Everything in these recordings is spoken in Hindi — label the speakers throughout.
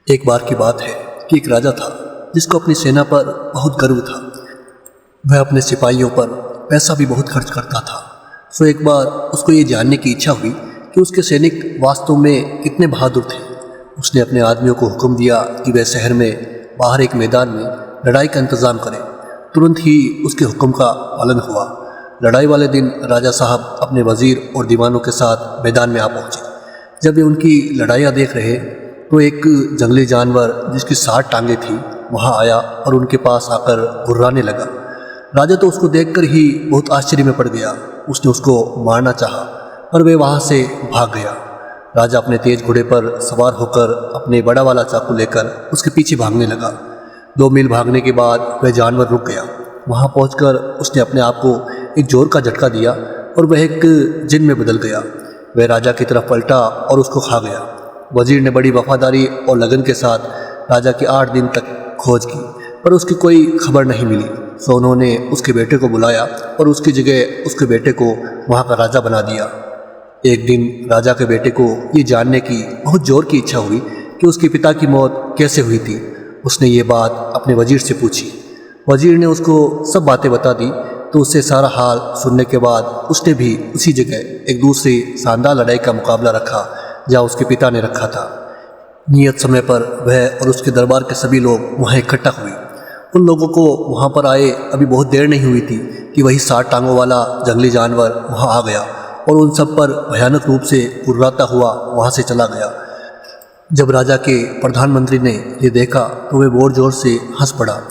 Speaker 1: एक बार की बात है कि एक राजा था जिसको अपनी सेना पर बहुत गर्व था। वह अपने सिपाहियों पर पैसा भी बहुत खर्च करता था। सो एक बार उसको ये जानने की इच्छा हुई कि उसके सैनिक वास्तव में कितने बहादुर थे। उसने अपने आदमियों को हुक्म दिया कि वह शहर में बाहर एक मैदान में लड़ाई का इंतज़ाम करें। तुरंत ही उसके हुक्म का पालन हुआ। लड़ाई वाले दिन राजा साहब अपने वज़ीर और दीवानों के साथ मैदान में आ पहुँचे। जब वे उनकी लड़ाइयाँ देख रहे तो एक जंगली जानवर जिसकी 60 टांगें थी वहाँ आया और उनके पास आकर गुर्राने लगा। राजा तो उसको देखकर ही बहुत आश्चर्य में पड़ गया। उसने उसको मारना चाहा पर वह वहाँ से भाग गया। राजा अपने तेज घोड़े पर सवार होकर अपने बड़ा वाला चाकू लेकर उसके पीछे भागने लगा। 2 मील भागने के बाद वह जानवर रुक गया। वहाँ पहुँचकर उसने अपने आप को एक जोर का झटका दिया और वह एक जिन में बदल गया। वह राजा की तरफ पलटा और उसको खा गया। वजीर ने बड़ी वफादारी और लगन के साथ राजा की 8 दिन तक खोज की पर उसकी कोई खबर नहीं मिली। सो उन्होंने उसके बेटे को बुलाया और उसकी जगह उसके बेटे को वहाँ का राजा बना दिया। एक दिन राजा के बेटे को ये जानने की बहुत जोर की इच्छा हुई कि उसके पिता की मौत कैसे हुई थी। उसने ये बात अपने वजीर से पूछी। वजीर ने उसको सब बातें बता दी। तो उससे सारा हाल सुनने के बाद उसने भी उसी जगह एक दूसरी शानदार लड़ाई का मुकाबला रखा जहाँ उसके पिता ने रखा था। नियत समय पर वह और उसके दरबार के सभी लोग वहाँ इकट्ठा हुए। उन लोगों को वहाँ पर आए अभी बहुत देर नहीं हुई थी कि वही 60 टांगों वाला जंगली जानवर वहाँ आ गया और उन सब पर भयानक रूप से गुर्राता हुआ वहाँ से चला गया। जब राजा के प्रधानमंत्री ने ये देखा तो वे जोर जोर से हंस पड़ा।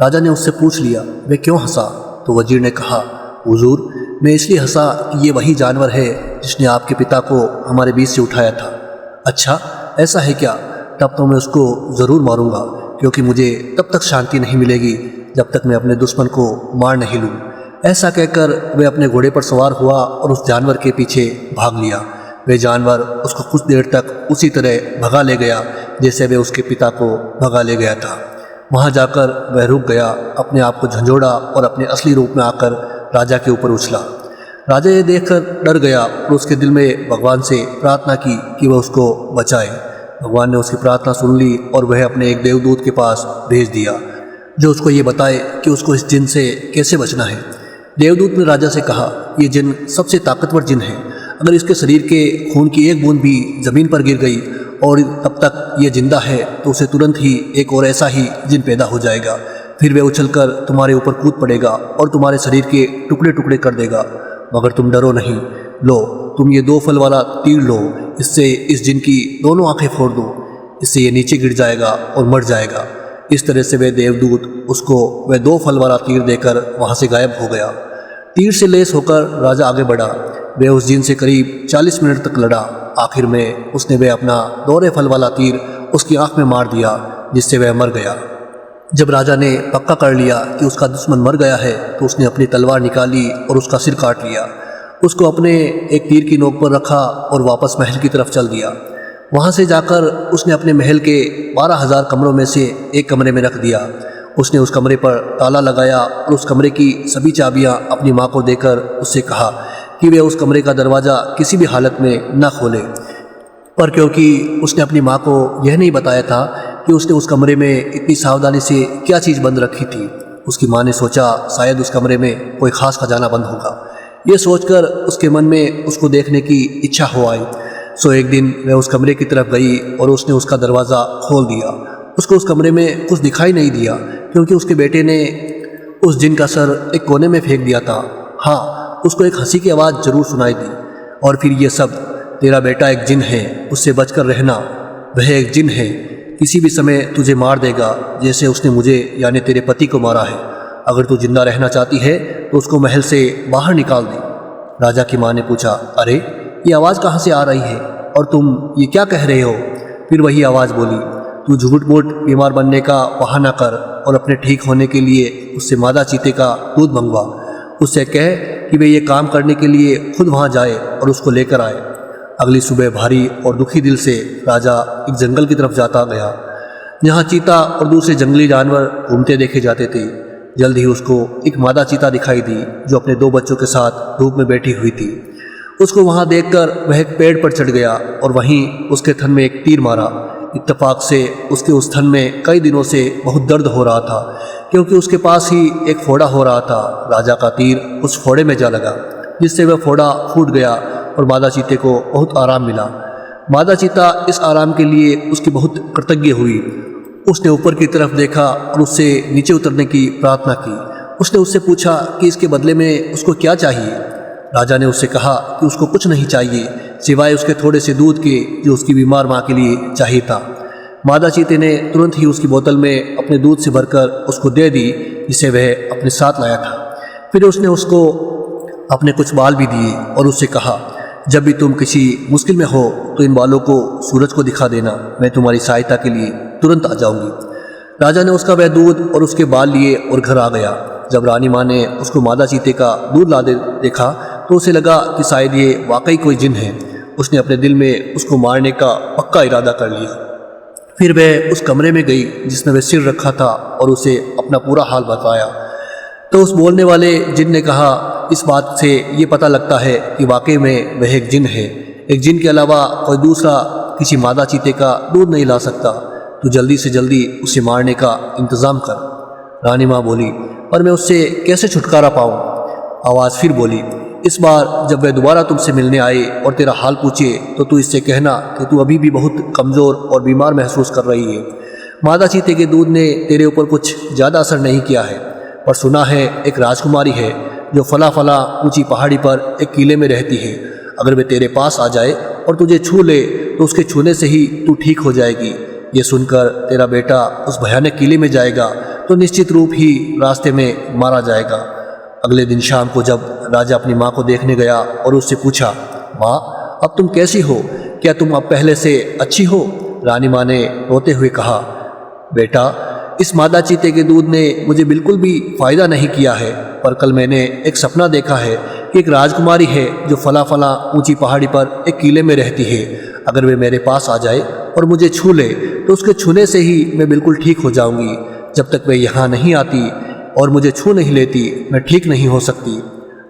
Speaker 1: राजा ने उससे पूछ लिया वे क्यों हंसा। तो वजीर ने कहा, हुजूर, मैं इसलिए हंसा कि ये वही जानवर है जिसने आपके पिता को हमारे बीच से उठाया था। अच्छा, ऐसा है क्या? तब तो मैं उसको ज़रूर मारूंगा क्योंकि मुझे तब तक शांति नहीं मिलेगी जब तक मैं अपने दुश्मन को मार नहीं लूँ। ऐसा कहकर वह अपने घोड़े पर सवार हुआ और उस जानवर के पीछे भाग लिया। वह जानवर उसको कुछ देर तक उसी तरह भगा ले गया जैसे वह उसके पिता को भगा ले गया था। वहाँ जाकर वह रुक गया, अपने आप को झंझोड़ा और अपने असली रूप में आकर राजा के ऊपर उछला। राजा ये देखकर डर गया और उसके दिल में भगवान से प्रार्थना की कि वह उसको बचाए। भगवान ने उसकी प्रार्थना सुन ली और वह अपने एक देवदूत के पास भेज दिया जो उसको ये बताए कि उसको इस जिन से कैसे बचना है। देवदूत ने राजा से कहा, यह जिन सबसे ताकतवर जिन है। अगर इसके शरीर के खून की एक बूंद भी ज़मीन पर गिर गई और तब तक ये जिंदा है तो उसे तुरंत ही एक और ऐसा ही जिन पैदा हो जाएगा। फिर वह उछलकर तुम्हारे ऊपर कूद पड़ेगा और तुम्हारे शरीर के टुकड़े टुकड़े कर देगा। मगर तुम डरो नहीं। लो, तुम ये 2 फल वाला तीर लो, इससे इस जिन की दोनों आंखें फोड़ दो। इससे ये नीचे गिर जाएगा और मर जाएगा। इस तरह से वह देवदूत उसको वह 2 फल वाला तीर देकर वहाँ से गायब हो गया। तीर से लैस होकर राजा आगे बढ़ा। वह उस जिन से करीब 40 मिनट तक लड़ा। आखिर में उसने वह अपना 2 फल वाला तीर उसकी आंख में मार दिया जिससे वह मर गया। जब राजा ने पक्का कर लिया कि उसका दुश्मन मर गया है तो उसने अपनी तलवार निकाली और उसका सिर काट लिया। उसको अपने एक तीर की नोक पर रखा और वापस महल की तरफ चल दिया। वहाँ से जाकर उसने अपने महल के 12,000 कमरों में से एक कमरे में रख दिया। उसने उस कमरे पर ताला लगाया और उस कमरे की सभी चाबियाँ अपनी माँ को देकर उससे कहा कि वे उस कमरे का दरवाज़ा किसी भी हालत में न खोले। पर क्योंकि उसने अपनी माँ को यह नहीं बताया था कि उसने उस कमरे में इतनी सावधानी से क्या चीज़ बंद रखी थी, उसकी माँ ने सोचा शायद उस कमरे में कोई ख़ास खजाना बंद होगा। ये सोचकर उसके मन में उसको देखने की इच्छा हो आई। सो एक दिन वह उस कमरे की तरफ गई और उसने उसका दरवाज़ा खोल दिया। उसको उस कमरे में कुछ दिखाई नहीं दिया क्योंकि उसके बेटे ने उस जिन का सर एक कोने में फेंक दिया था। हाँ, उसको एक हंसी की आवाज़ ज़रूर सुनाई दी और फिर ये सब, तेरा बेटा एक जिन है, उससे बचकर रहना। वह एक जिन है, किसी भी समय तुझे मार देगा जैसे उसने मुझे यानी तेरे पति को मारा है। अगर तू जिंदा रहना चाहती है तो उसको महल से बाहर निकाल दे। राजा की माँ ने पूछा, अरे ये आवाज़ कहाँ से आ रही है और तुम ये क्या कह रहे हो? फिर वही आवाज़ बोली, तू झूठ मूठ बीमार बनने का बहाना कर और अपने ठीक होने के लिए उससे मादा चीते का दूध मंगवा। उससे कह कि वे ये काम करने के लिए खुद वहाँ जाए और उसको लेकर आए। अगली सुबह भारी और दुखी दिल से राजा एक जंगल की तरफ जाता गया जहाँ चीता और दूसरे जंगली जानवर घूमते देखे जाते थे। जल्द ही उसको एक मादा चीता दिखाई दी जो अपने 2 बच्चों के साथ धूप में बैठी हुई थी। उसको वहाँ देखकर वह एक पेड़ पर चढ़ गया और वहीं उसके थन में एक तीर मारा। इत्तेफाक से उसके उस थन में कई दिनों से बहुत दर्द हो रहा था, क्योंकि उसके पास ही एक फोड़ा हो रहा था। राजा का तीर उस फोड़े में जा लगा, जिससे वह फोड़ा फूट गया और मादा चीते को बहुत आराम मिला। मादा चीता इस आराम के लिए उसकी बहुत कृतज्ञ हुई। उसने ऊपर की तरफ देखा और उससे नीचे उतरने की प्रार्थना की। उसने उससे पूछा कि इसके बदले में उसको क्या चाहिए। राजा ने उससे कहा कि उसको कुछ नहीं चाहिए सिवाय उसके थोड़े से दूध के जो उसकी बीमार माँ के लिए चाहिए था। मादा चीते ने तुरंत ही उसकी बोतल में अपने दूध से भरकर उसको दे दी, जिसे वह अपने साथ लाया था। फिर उसने उसको अपने कुछ बाल भी दिए और उससे कहा, जब भी तुम किसी मुश्किल में हो तो इन बालों को सूरज को दिखा देना, मैं तुम्हारी सहायता के लिए तुरंत आ जाऊंगी। राजा ने उसका वह दूध और उसके बाल लिए और घर आ गया। जब रानी माँ ने उसको मादा चीते का दूध ला देखा तो उसे लगा कि शायद ये वाकई कोई जिन है। उसने अपने दिल में उसको मारने का पक्का इरादा कर लिया। फिर वह उस कमरे में गई जिसमें वह सिर रखा था और उसे अपना पूरा हाल बताया। तो उस बोलने वाले जिन ने कहा, इस बात से ये पता लगता है कि वाकई में वह एक जिन है। एक जिन के अलावा कोई दूसरा किसी मादा चीते का दूध नहीं ला सकता। तो जल्दी से जल्दी उसे मारने का इंतज़ाम कर। रानी माँ बोली, पर मैं उससे कैसे छुटकारा पाऊँ? आवाज़ फिर बोली, इस बार जब वह दोबारा तुमसे मिलने आए और तेरा हाल पूछे तो तू इससे कहना कि तू अभी भी बहुत कमज़ोर और बीमार महसूस कर रही है। मादा चीते के दूध ने तेरे ऊपर कुछ ज़्यादा असर नहीं किया है, पर सुना है एक राजकुमारी है जो फला ऊंची पहाड़ी पर एक किले में रहती है। अगर वे तेरे पास आ जाए और तुझे छू ले तो उसके छूने से ही तू ठीक हो जाएगी। ये सुनकर तेरा बेटा उस भयानक किले में जाएगा तो निश्चित रूप ही रास्ते में मारा जाएगा। अगले दिन शाम को जब राजा अपनी माँ को देखने गया और उससे पूछा, माँ अब तुम कैसी हो? क्या तुम अब पहले से अच्छी हो? रानी माँ ने रोते हुए कहा, बेटा इस मादा चीते के दूध ने मुझे बिल्कुल भी फ़ायदा नहीं किया है, पर कल मैंने एक सपना देखा है कि एक राजकुमारी है जो फला ऊंची पहाड़ी पर एक किले में रहती है। अगर वे मेरे पास आ जाए और मुझे छू ले तो उसके छूने से ही मैं बिल्कुल ठीक हो जाऊंगी। जब तक वे यहाँ नहीं आती और मुझे छू नहीं लेती मैं ठीक नहीं हो सकती।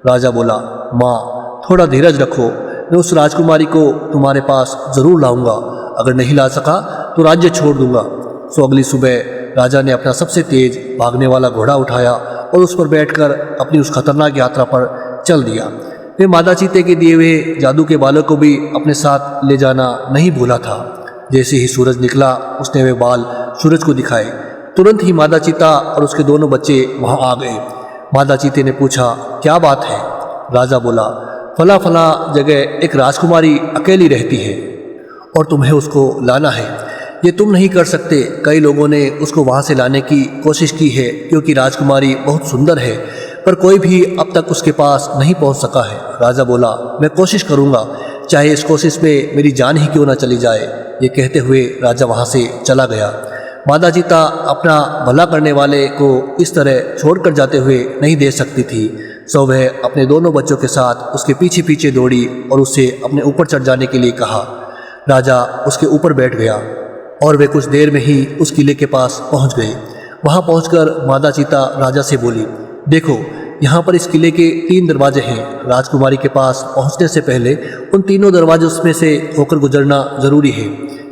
Speaker 1: राजा बोला, माँ थोड़ा धीरज रखो, मैं उस राजकुमारी को तुम्हारे पास ज़रूर लाऊंगा। अगर नहीं ला सका तो राज्य छोड़ दूंगा। सो अगली सुबह राजा ने अपना सबसे तेज भागने वाला घोड़ा उठाया और उस पर बैठकर अपनी उस खतरनाक यात्रा पर चल दिया। वे मादा चीते के दिए हुए जादू के बालों को भी अपने साथ ले जाना नहीं भूला था। जैसे ही सूरज निकला उसने वे बाल सूरज को दिखाए। तुरंत ही मादा चीता और उसके दोनों बच्चे वहां आ गए। मादा चीते ने पूछा, क्या बात है? राजा बोला, फला जगह एक राजकुमारी अकेली रहती है और तुम्हें उसको लाना है। ये तुम नहीं कर सकते। कई लोगों ने उसको वहाँ से लाने की कोशिश की है क्योंकि राजकुमारी बहुत सुंदर है, पर कोई भी अब तक उसके पास नहीं पहुँच सका है। राजा बोला, मैं कोशिश करूँगा, चाहे इस कोशिश में मेरी जान ही क्यों ना चली जाए। ये कहते हुए राजा वहाँ से चला गया। मादा चीता अपना भला करने वाले को इस तरह छोड़कर जाते हुए नहीं दे सकती थी। सो वह अपने दोनों बच्चों के साथ उसके पीछे पीछे दौड़ी और उससे अपने ऊपर चढ़ जाने के लिए कहा। राजा उसके ऊपर बैठ गया और वे कुछ देर में ही उस किले के पास पहुंच गए। वहां पहुंचकर मादा चीता राजा से बोली, देखो यहाँ पर इस किले के 3 दरवाजे हैं। राजकुमारी के पास पहुंचने से पहले उन तीनों दरवाजों में से होकर गुजरना जरूरी है।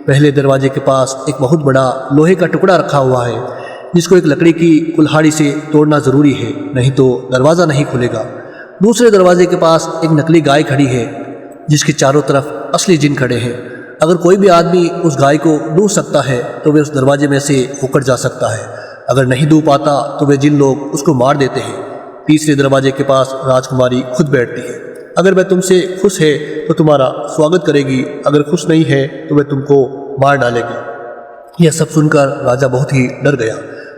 Speaker 1: पहले दरवाजे के पास एक बहुत बड़ा लोहे का टुकड़ा रखा हुआ है जिसको एक लकड़ी की कुल्हाड़ी से तोड़ना जरूरी है, नहीं तो दरवाज़ा नहीं खुलेगा। दूसरे दरवाजे के पास एक नकली गाय खड़ी है जिसके चारों तरफ असली जिन खड़े हैं। अगर कोई भी आदमी उस गाय को डूब सकता है तो वे उस दरवाजे में से होकर जा सकता है। अगर नहीं डूब पाता तो वे जिन लोग उसको मार देते हैं। तीसरे दरवाजे के पास राजकुमारी खुद बैठती है। अगर वह तुमसे खुश है तो तुम्हारा स्वागत करेगी, अगर खुश नहीं है तो वह तुमको मार डालेगी। यह सब सुनकर राजा बहुत ही डर गया।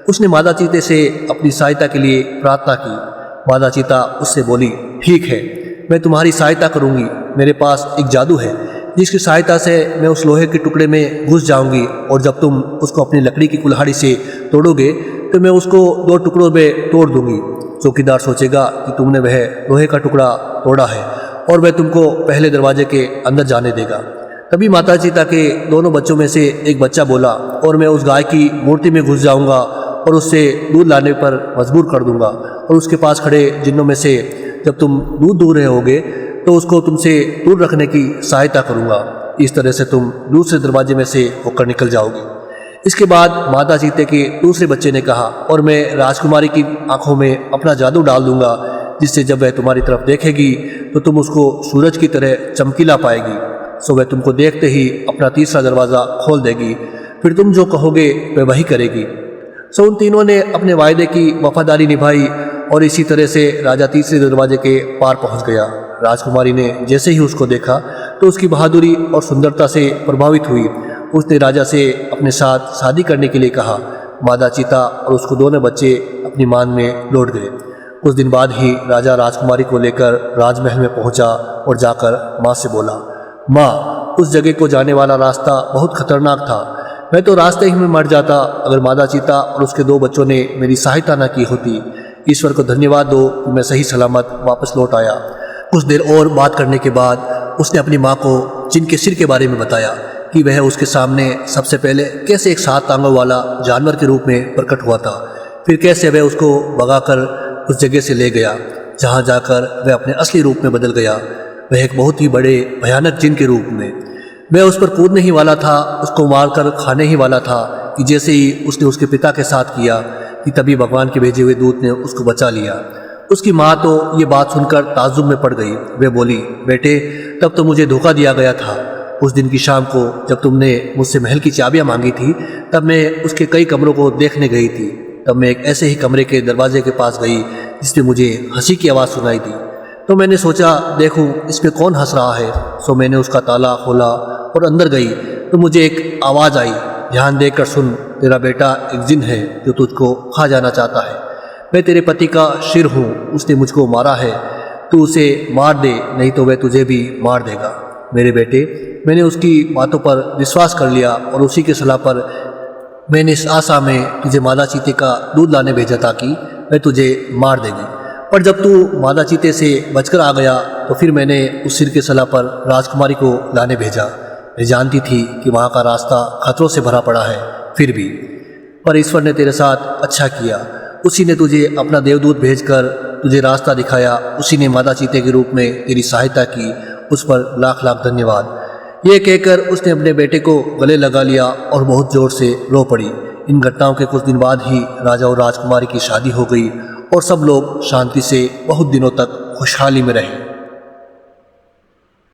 Speaker 1: उसने मादा चीते से अपनी सहायता के लिए प्रार्थना की। मादा चीता उससे बोली, ठीक है, मैं तुम्हारी सहायता करूंगी। मेरे पास एक जादू है जिसकी सहायता से मैं उस लोहे के टुकड़े में घुस जाऊंगी और जब तुम उसको अपनी लकड़ी की कुल्हाड़ी से तोड़ोगे तो मैं उसको 2 टुकड़ों में तोड़ दूंगी। चौकीदार सोचेगा कि तुमने वह लोहे का टुकड़ा तोड़ा है और वह तुमको पहले दरवाजे के अंदर जाने देगा। तभी माता चीता के दोनों बच्चों में से एक बच्चा बोला, और मैं उस गाय की मूर्ति में घुस जाऊंगा और उससे दूध लाने पर मजबूर कर दूंगा और उसके पास खड़े जिन्नों में से जब तुम दूध दूह रहे होगे तो उसको तुमसे दूर रखने की सहायता करूंगा। इस तरह से तुम दूसरे दरवाजे में से होकर निकल जाओगे। इसके बाद माता चीते के दूसरे बच्चे ने कहा, और मैं राजकुमारी की आंखों में अपना जादू डाल दूंगा, जिससे जब वह तुम्हारी तरफ देखेगी तो तुम उसको सूरज की तरह चमकीला पाएगी। सो वह तुमको देखते ही अपना तीसरा दरवाज़ा खोल देगी, फिर तुम जो कहोगे वह वही करेगी। सो उन तीनों ने अपने वायदे की वफादारी निभाई और इसी तरह से राजा तीसरे दरवाजे के पार पहुंच गया। राजकुमारी ने जैसे ही उसको देखा तो उसकी बहादुरी और सुंदरता से प्रभावित हुई। उसने राजा से अपने साथ शादी करने के लिए कहा। मादा चीता और उसको दोनों बच्चे अपनी मान में लौट गए। कुछ दिन बाद ही राजा राजकुमारी को लेकर राजमहल में पहुंचा और जाकर माँ से बोला, माँ, उस जगह को जाने वाला रास्ता बहुत खतरनाक था। मैं तो रास्ते ही में मर जाता अगर मादा चीता और उसके दो बच्चों ने मेरी सहायता न की होती। ईश्वर को धन्यवाद दो कि मैं सही सलामत वापस लौट आया। कुछ देर और बात करने के बाद उसने अपनी माँ को जिनके सिर के बारे में बताया कि वह उसके सामने सबसे पहले कैसे एक 7 टांगों वाला जानवर के रूप में प्रकट हुआ था, फिर कैसे वह उसको भगाकर उस जगह से ले गया जहाँ जाकर वह अपने असली रूप में बदल गया। वह एक बहुत ही बड़े भयानक जिन के रूप में। वह उस पर कूदने ही वाला था, उसको मारकर खाने ही वाला था कि जैसे ही उसने उसके पिता के साथ किया कि तभी भगवान के भेजे हुए दूत ने उसको बचा लिया। उसकी माँ तो ये बात सुनकर ताज्जुब में पड़ गई। वह बोली, बेटे, तब तो मुझे धोखा दिया गया था। उस दिन की शाम को जब तुमने मुझसे महल की चाबियाँ मांगी थी तब मैं उसके कई कमरों को देखने गई थी। तब मैं एक ऐसे ही कमरे के दरवाजे के पास गई जिसमें मुझे हंसी की आवाज़ सुनाई दी। तो मैंने सोचा देखूं इसमें कौन हंस रहा है। सो मैंने उसका ताला खोला और अंदर गई तो मुझे एक आवाज़ आई, ध्यान देकर सुन, तेरा बेटा एक जिन है जो तुझको खा जाना चाहता है। मैं तेरे पति का सिर हूँ, उसने मुझको मारा है, तू उसे मार दे नहीं तो वह तुझे भी मार देगा। मेरे बेटे, मैंने उसकी बातों पर विश्वास कर लिया और उसी के सलाह पर मैंने इस आशा में तुझे मादा चीते का दूध लाने भेजा था कि वह तुझे मार देगी। पर जब तू मादा चीते से बचकर आ गया तो फिर मैंने उस सिर के सलाह पर राजकुमारी को लाने भेजा। मैं जानती थी कि वहाँ का रास्ता खतरों से भरा पड़ा है, फिर भी पर ईश्वर ने तेरे साथ अच्छा किया। उसी ने तुझे अपना देवदूत भेजकर तुझे रास्ता दिखाया। उसी ने मादा चीते के रूप में तेरी सहायता की। उस पर लाख लाख धन्यवाद। ये कहकर उसने अपने बेटे को गले लगा लिया और बहुत जोर से रो पड़ी। इन घटनाओं के कुछ दिन बाद ही राजा और राजकुमारी की शादी हो गई और सब लोग शांति से बहुत दिनों तक खुशहाली में रहे।